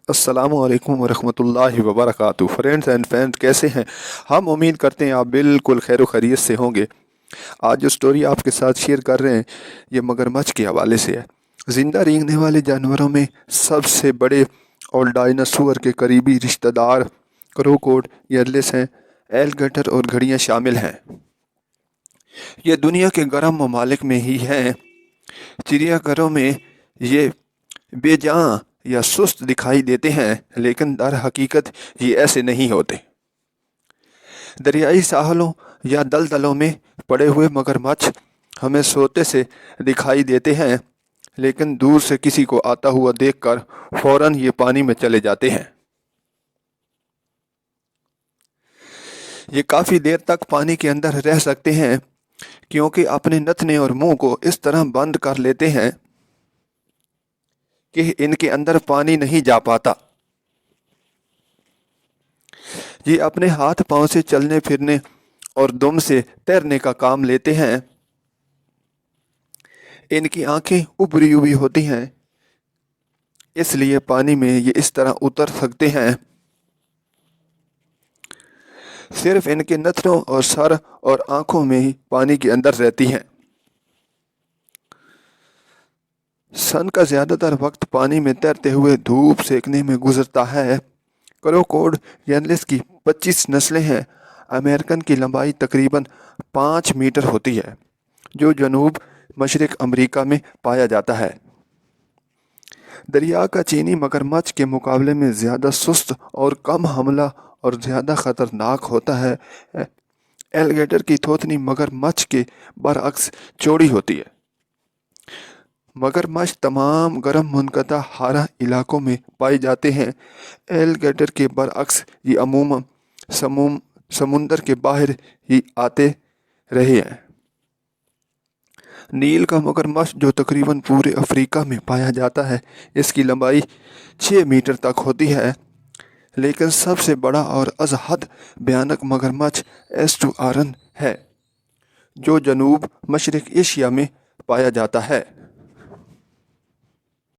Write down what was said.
अस्सलाम वालेकुम वरहमतुल्लाहि वबरकातुहू। फ्रेंड्स एंड फैंस, कैसे हैं? हम उम्मीद करते हैं आप बिल्कुल खैर खैरियत से होंगे। आज जो स्टोरी आपके साथ शेयर कर रहे हैं ये मगरमच्छ के हवाले से है। ज़िंदा रेंगने वाले जानवरों में सबसे बड़े और डायनासोर के करीबी रिश्तेदार क्रोकोड, यरलिस हैं, एलगेटर और घड़ियाँ शामिल हैं। ये दुनिया के गर्म ममालिक में ही हैं। चिड़ियाघरों में ये बेजान या सुस्त दिखाई देते हैं, लेकिन दर हकीकत ये ऐसे नहीं होते। दरियाई साहलों या दलदलों में पड़े हुए मगरमच्छ हमें सोते से दिखाई देते हैं, लेकिन दूर से किसी को आता हुआ देखकर फौरन ये पानी में चले जाते हैं। ये काफ़ी देर तक पानी के अंदर रह सकते हैं, क्योंकि अपने नथने और मुंह को इस तरह बंद कर लेते हैं कि इनके अंदर पानी नहीं जा पाता। ये अपने हाथ पांव से चलने फिरने और दुम से तैरने का काम लेते हैं। इनकी आंखें उभरी हुई होती हैं, इसलिए पानी में ये इस तरह उतर सकते हैं। सिर्फ इनके नथनों और सर और आंखों में ही पानी के अंदर रहती हैं। सन का ज़्यादातर वक्त पानी में तैरते हुए धूप सेकने में गुजरता है। क्रोकोड यरलिस की 25 नस्लें हैं। अमेरिकन की लंबाई तकरीबन 5 मीटर होती है, जो जनूब मशरक अमेरिका में पाया जाता है। दरिया का चीनी मगरमच्छ के मुकाबले में ज़्यादा सुस्त और कम हमला और ज़्यादा ख़तरनाक होता है। एलगेटर की थोतनी मगरमच्छ के बरअक्स चौड़ी होती है। मगरमच्छ तमाम गर्म मुनक़ता हारा इलाकों में पाए जाते हैं। एलगेटर के बरअक्स ये अमूमन समुंदर के बाहर ही आते रहे हैं। नील का मगरमच्छ, जो तकरीबन पूरे अफ्रीका में पाया जाता है, इसकी लंबाई 6 मीटर तक होती है। लेकिन सबसे बड़ा और अज़हद भयानक मगरमच्छ एस्टुआरन है, जो जनूब मशरक एशिया में पाया जाता है।